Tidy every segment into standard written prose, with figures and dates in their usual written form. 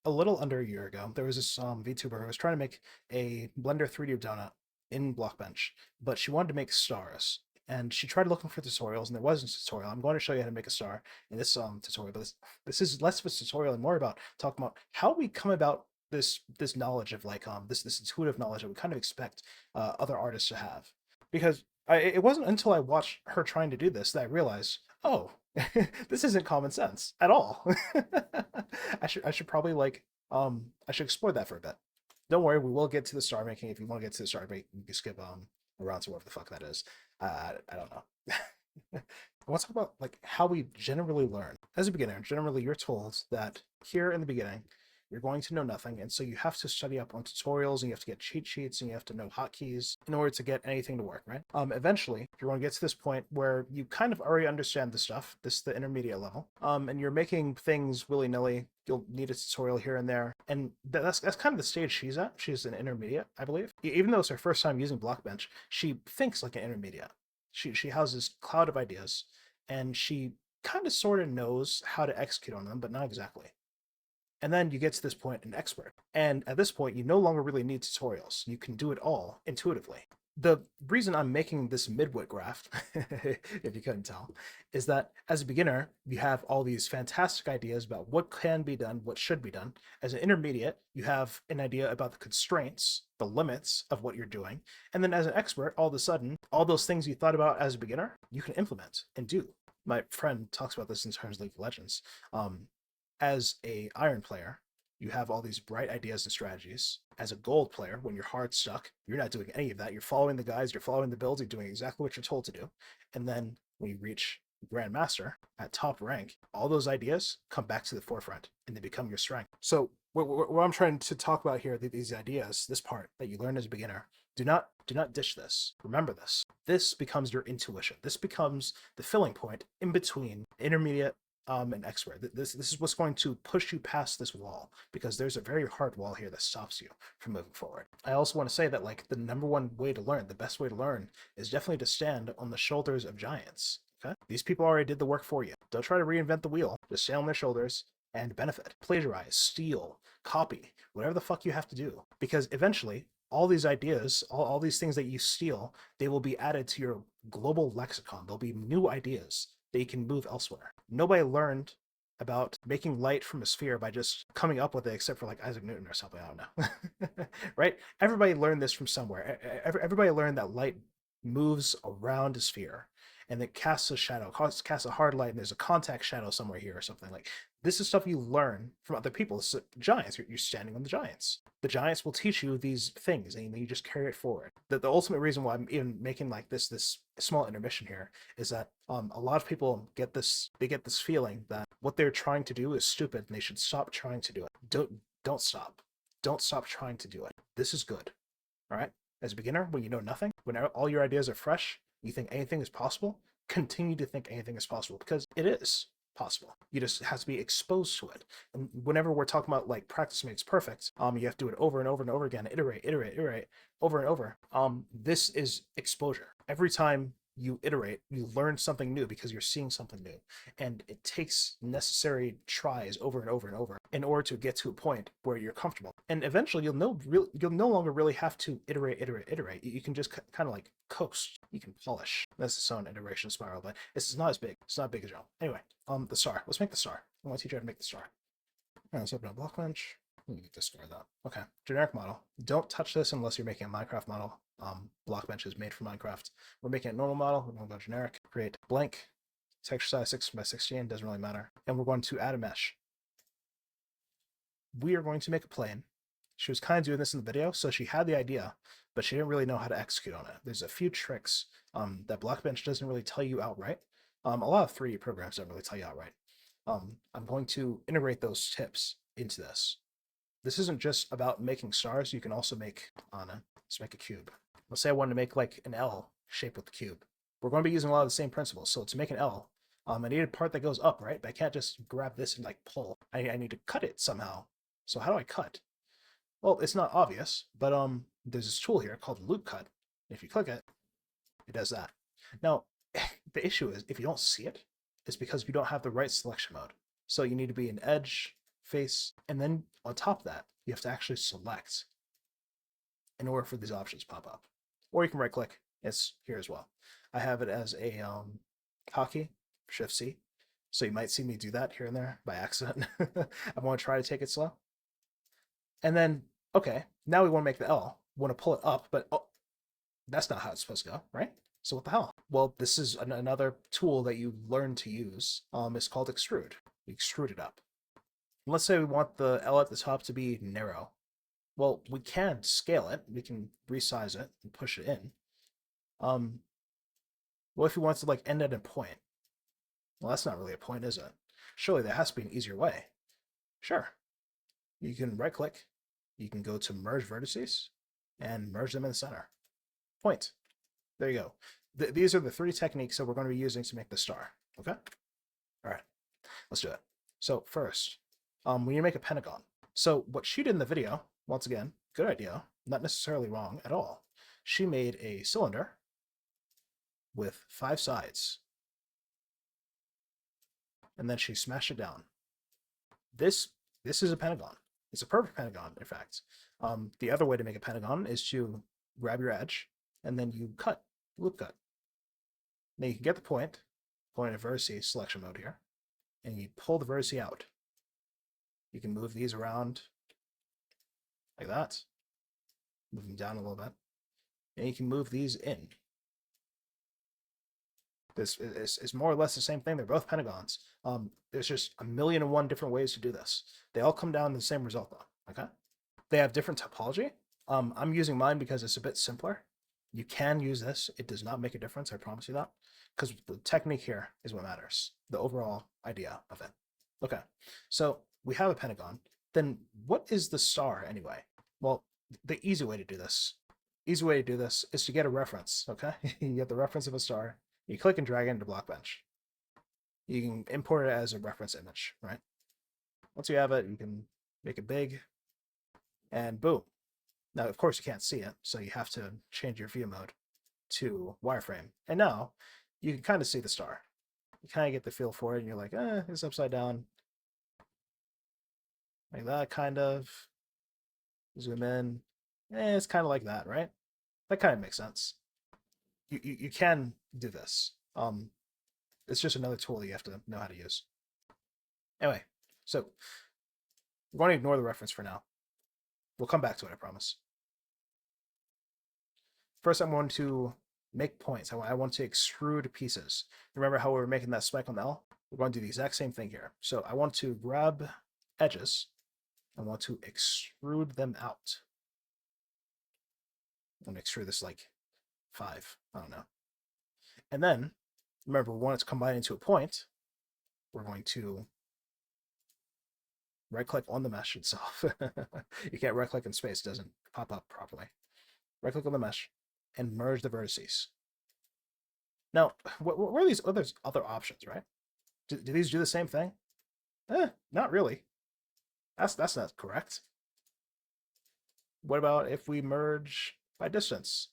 A little under a year ago, there was this VTuber who was trying to make a Blender 3D donut in Blockbench, but she wanted to make stars. And she tried looking for tutorials, and there wasn't a tutorial. I'm going to show you how to make a star in this tutorial, but this is less of a tutorial and more about talking about how we come about this knowledge of like this intuitive knowledge that we kind of expect other artists to have. Because it wasn't until I watched her trying to do this that I realized, oh, this isn't common sense at all. I should probably like I should explore that for a bit. Don't worry, we will get to the star making. If you want to get to the star making, you can skip around to whatever the fuck that is. I don't know. I want to talk about like how we generally learn. As a beginner, generally you're told that here in the beginning, you're going to know nothing, and so you have to study up on tutorials, and you have to get cheat sheets, and you have to know hotkeys in order to get anything to work, right? Eventually, you're going to get to this point where you kind of already understand the stuff. This is the intermediate level, and you're making things willy-nilly. You'll need a tutorial here and there, and that's kind of the stage she's at. She's an intermediate, I believe. Even though it's her first time using Blockbench, she thinks like an intermediate. She has this cloud of ideas, and she kind of sort of knows how to execute on them, but not exactly. And then you get to this point, an expert. And at this point, you no longer really need tutorials. You can do it all intuitively. The reason I'm making this midwit graph, if you couldn't tell, is that as a beginner, you have all these fantastic ideas about what can be done, what should be done. As an intermediate, you have an idea about the constraints, the limits of what you're doing. And then as an expert, all of a sudden, all those things you thought about as a beginner, you can implement and do. My friend talks about this in terms of League of Legends. As a iron player, you have all these bright ideas and strategies. As a gold player, when you're hard stuck, you're not doing any of that. You're following the guys, you're following the builds, you're doing exactly what you're told to do. And then when you reach Grandmaster at top rank, all those ideas come back to the forefront and they become your strength. So what I'm trying to talk about here, these ideas, this part that you learn as a beginner, do not dish this. Remember this. This becomes your intuition. This becomes the filling point in between intermediate an expert. This is what's going to push you past this wall because there's a very hard wall here that stops you from moving forward. I also want to say that like the number one way to learn, the best way to learn is definitely to stand on the shoulders of giants. Okay? These people already did the work for you. Don't try to reinvent the wheel. Just stand on their shoulders and benefit. Plagiarize, steal, copy, whatever the fuck you have to do. Because eventually, all these ideas, all these things that you steal, they will be added to your global lexicon. There'll be new ideas that you can move elsewhere. Nobody learned about making light from a sphere by just coming up with it, except for like Isaac Newton or something. I don't know. Right? Everybody learned this from somewhere. Everybody learned that light moves around a sphere and it casts a shadow, casts a hard light, and there's a contact shadow somewhere here or something. Like this is stuff you learn from other people. This is giants. You're standing on the giants. The giants will teach you these things, and you just carry it forward. The ultimate reason why I'm even making like this small intermission here is that a lot of people get this. They get this feeling that what they're trying to do is stupid, and they should stop trying to do it. Don't stop. Don't stop trying to do it. This is good. All right. As a beginner, when you know nothing, when all your ideas are fresh, you think anything is possible, continue to think anything is possible because it is possible. You just have to be exposed to it. And whenever we're talking about like practice makes perfect, you have to do it over and over and over again, iterate, over and over. This is exposure. Every time you iterate, you learn something new because you're seeing something new. And it takes necessary tries over and over and over in order to get to a point where you're comfortable. And eventually you'll no longer really have to iterate. You can just kind of like coast. You can polish. That's its own iteration spiral, but it's not as big. It's not big as well. Anyway, the star. Let's make the star. I want to teach you how to make the star. All right, let's open up Blockbench. Let me discard that. Okay, generic model. Don't touch this unless you're making a Minecraft model. Blockbench is made for Minecraft. We're making a normal model. We're going to go generic. Create blank. Texture size 6 by 16. Doesn't really matter. And we're going to add a mesh. We are going to make a plane. She was kind of doing this in the video, so she had the idea, but she didn't really know how to execute on it. There's a few tricks that Blockbench doesn't really tell you outright. A lot of 3D programs don't really tell you outright. I'm going to integrate those tips into this. This isn't just about making stars. You can also make, let's make a cube. Let's say I wanted to make like an L shape with the cube. We're going to be using a lot of the same principles. So to make an L, I need a part that goes up, right? But I can't just grab this and like pull. I need to cut it somehow. So how do I cut? Well, it's not obvious, but there's this tool here called Loop Cut. If you click it, it does that. Now, the issue is if you don't see it, it's because you don't have the right selection mode. So you need to be in Edge, face, and then on top of that, you have to actually select in order for these options to pop up. Or you can right click, it's here as well. I have it as a hotkey, Shift C. So you might see me do that here and there by accident. I want to try to take it slow. And then, okay, now we want to make the L. We want to pull it up, but oh, that's not how it's supposed to go, right? So what the hell? Well, this is another tool that you learn to use. It's called extrude. You extrude it up. And let's say we want the L at the top to be narrow. Well, we can scale it. We can resize it and push it in. What if we want to like end at a point? Well, that's not really a point, is it? Surely there has to be an easier way. Sure. You can right click. You can go to merge vertices and merge them in the center. Point. There you go. These are the 3 techniques that we're going to be using to make the star. Okay? All right. Let's do it. So first, we need to make a pentagon. So what she did in the video, once again, good idea, not necessarily wrong at all. She made a cylinder with 5 sides. And then she smashed it down. This is a pentagon. It's a perfect pentagon, in fact. The other way to make a pentagon is to grab your edge, and then you cut, loop cut. Now you can get the point, going to vertice selection mode here, and you pull the vertice out. You can move these around like that, move them down a little bit, and you can move these in. This is more or less the same thing. They're both pentagons. There's just 1,000,001 different ways to do this. They all come down to the same result, though. Okay? They have different topology. I'm using mine because it's a bit simpler. You can use this. It does not make a difference. I promise you that. Because the technique here is what matters. The overall idea of it. Okay. So we have a pentagon. Then what is the star anyway? Well, the easy way to do this is to get a reference. Okay? You get the reference of a star. You click and drag it into Blockbench. You can import it as a reference image, right? Once you have it, you can make it big, and boom. Now, of course, you can't see it, so you have to change your view mode to wireframe. And now, you can kind of see the star. You kind of get the feel for it, and you're like, it's upside down. Like that, kind of. Zoom in. It's kind of like that, right? That kind of makes sense. You can do this. It's just another tool that you have to know how to use. Anyway, so we're going to ignore the reference for now. We'll come back to it, I promise. First, I'm going to make points. I want to extrude pieces. Remember how we were making that spike on the L? We're going to do the exact same thing here. So I want to grab edges. I want to extrude them out. I'm going to extrude this like 5. I don't know. And then, remember, we want it to combine into a point. We're going to right-click on the mesh itself. You can't right-click in space. It doesn't pop up properly. Right-click on the mesh and merge the vertices. Now, what are these other options, right? Do these do the same thing? Not really. That's not correct. What about if we merge by distance?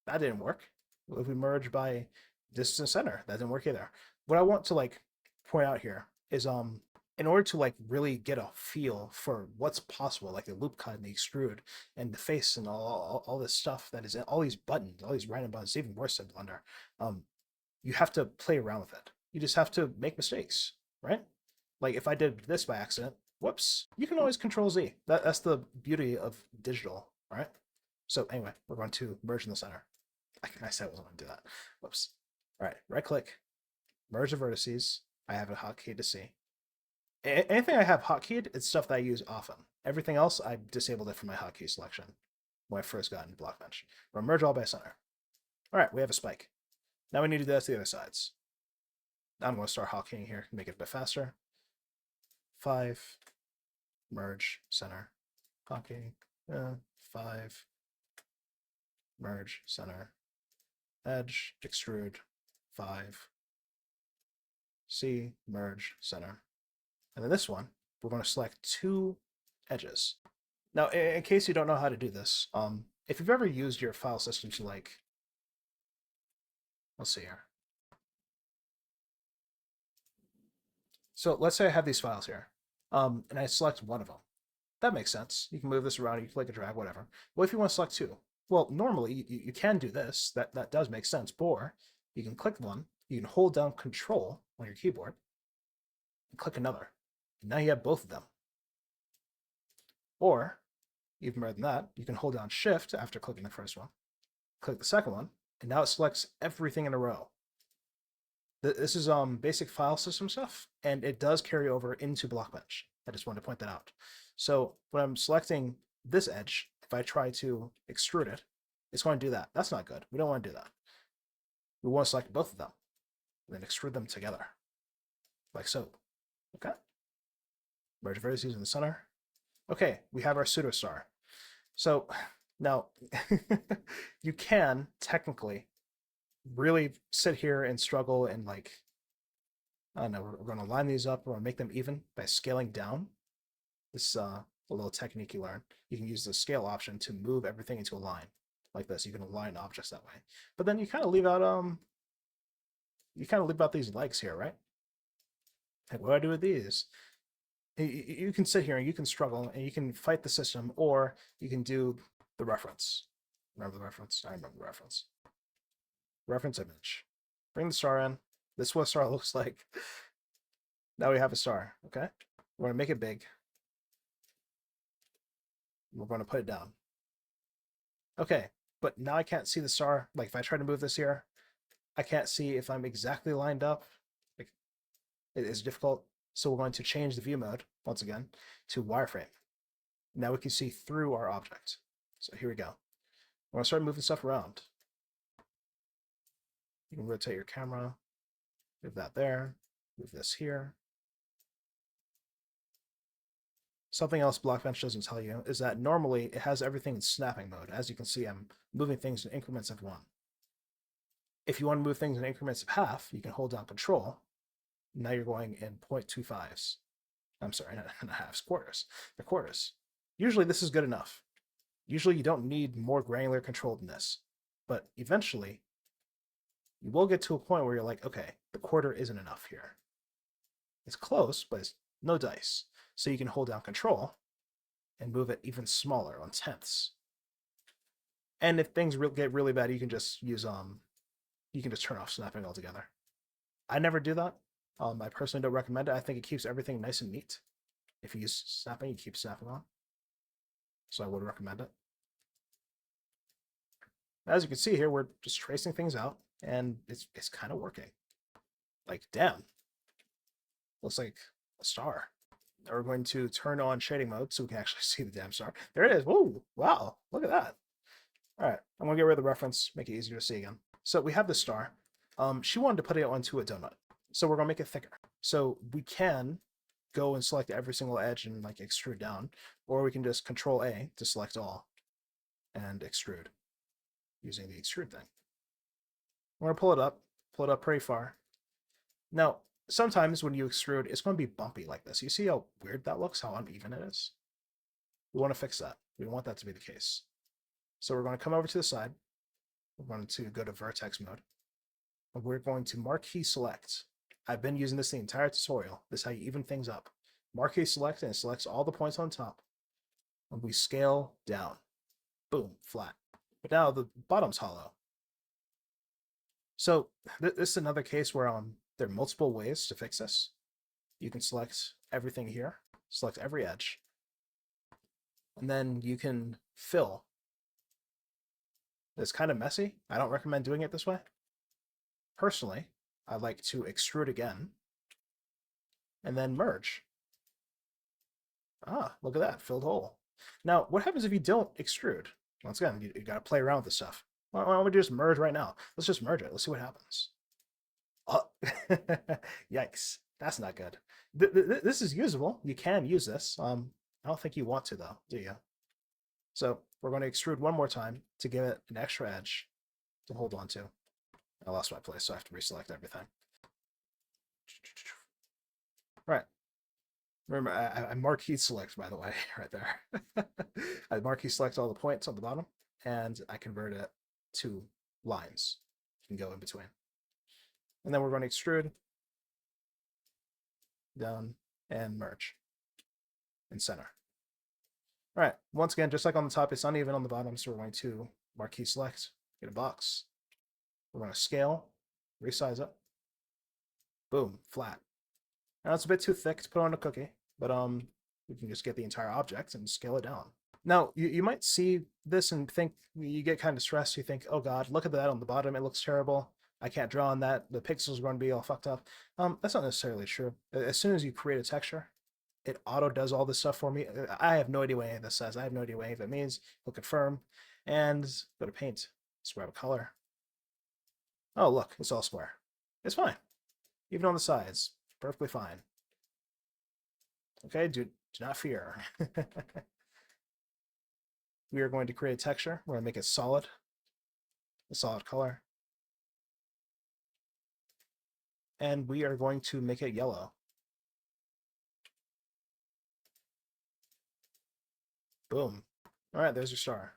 That didn't work. If we merge by distance center, that didn't work either. What I want to like point out here is in order to like really get a feel for what's possible, like the loop cut and the extrude and the face and all this stuff that is in all these buttons, all these random buttons, even worse than Blender, you have to play around with it. You just have to make mistakes, right? Like if I did this by accident, whoops, you can always Control Z. That's the beauty of digital, right? So anyway, we're going to merge in the center. I said I wasn't going to do that. Whoops. All right, right click, merge the vertices. I have a hotkey to see. Anything I have hotkeyed, it's stuff that I use often. Everything else, I disabled it from my hotkey selection when I first got into Blockbench. We'll merge all by center. All right, we have a spike. Now we need to do that to the other sides. Now I'm going to start hotkeying here, make it a bit faster. 5, merge, center, hotkey, 5, merge, center, edge, extrude, 5, C, merge, center. And then this one, we're going to select 2 edges. Now, in case you don't know how to do this, if you've ever used your file system to like, let's see here. So let's say I have these files here. and I select one of them. That makes sense. You can move this around, you can click and drag, whatever. What if you want to select two? Well, normally you can do this. That does make sense. Or you can click one, you can hold down Control on your keyboard, and click another. And now you have both of them. Or, even better than that, you can hold down Shift after clicking the first one, click the second one, and now it selects everything in a row. This is basic file system stuff, and it does carry over into Blockbench. I just wanted to point that out. So when I'm selecting this edge, if I try to extrude it, it's going to do that. That's not good. We don't want to do that. We want to select both of them, and then extrude them together, like so. Okay. Merge vertices in the center. Okay, we have our pseudostar. So now you can technically really sit here and struggle and like, I don't know, we're going to line these up, we're going to make them even by scaling down. This a little technique you learn. You can use the scale option to move everything into a line like this. You can align objects that way. But then you kind of leave out these legs here, right? Like, what do I do with these? You can sit here and you can struggle and you can fight the system, or you can do the reference. Remember the reference? I remember the reference. Reference image. Bring the star in. This is what a star looks like. Now we have a star, okay? We're going to make it big. We're going to put it down. Okay, but now I can't see the star. Like if I try to move this here, I can't see if I'm exactly lined up. Like, it is difficult. So we're going to change the view mode, once again, to wireframe. Now we can see through our object. So here we go. We're going to start moving stuff around. You can rotate your camera, move that there, move this here. Something else Blockbench doesn't tell you is that normally it has everything in snapping mode. As you can see, I'm moving things in increments of 1. If you want to move things in increments of half, you can hold down Control. Now you're going in 0.25s. I'm sorry, not halves, quarters. They're quarters. Usually this is good enough. Usually you don't need more granular control than this. But eventually, you will get to a point where you're like, okay, the quarter isn't enough here. It's close, but it's no dice. So you can hold down Control and move it even smaller on tenths. And if things get really bad, you can just use you can just turn off snapping altogether. I never do that. I personally don't recommend it. I think it keeps everything nice and neat. If you use snapping, you keep snapping on. So I would recommend it. As you can see here, we're just tracing things out, and it's kind of working. Like, damn. Looks like a star. Now we're going to turn on shading mode so we can actually see the damn star. There it is. Whoa, wow, look at that. All right, I'm gonna get rid of the reference, make it easier to see again. So we have the star. She wanted to put it onto a donut. So we're gonna make it thicker. So we can go and select every single edge and like extrude down, or we can just Control A to select all and extrude using the extrude thing. I'm gonna pull it up pretty far. Now, sometimes when you extrude, it's going to be bumpy like this. You see how weird that looks, how uneven it is? We want to fix that. We don't want that to be the case. So we're going to come over to the side. We're going to go to vertex mode. And we're going to marquee select. I've been using this the entire tutorial. This is how you even things up. Marquee select, and it selects all the points on top. And we scale down. Boom, flat. But now the bottom's hollow. So this is another case where there are multiple ways to fix this. You can select everything here, select every edge, and then you can fill. It's kind of messy. I don't recommend doing it this way. Personally, I like to extrude again and then merge. Ah, look at that, filled hole. Now, what happens if you don't extrude? Once again, you got to play around with this stuff. Why don't we just merge right now? Let's just merge it. Let's see what happens. Oh, yikes. That's not good. This is usable. You can use this. I don't think you want to, though, do you? So we're going to extrude one more time to give it an extra edge to hold on to. I lost my place, so I have to reselect everything. Right. Remember, I marquee select, by the way, right there. I marquee select all the points on the bottom, and I convert it to lines. You can go in between. And then we're going to extrude, down, and merge. and center. All right, once again, just like on the top, it's uneven on the bottom, so we're going to marquee select, get a box. We're going to scale, resize it. Boom, flat. Now it's a bit too thick to put on a cookie, but we can just get the entire object and scale it down. Now, you might see this and think, you get kind of stressed. You think, oh God, look at that on the bottom. It looks terrible. I can't draw on that. The pixels are going to be all fucked up. That's not necessarily true. As soon as you create a texture, it auto does all this stuff for me. I have no idea what any of this says. I have no idea what any of it means. We'll confirm and go to paint. Let's grab a color. Oh, look, it's all square. It's fine. Even on the sides, perfectly fine. Okay, do not fear. We are going to create a texture. We're going to make it solid, a solid color. And we are going to make it yellow. Boom. All right, there's your star.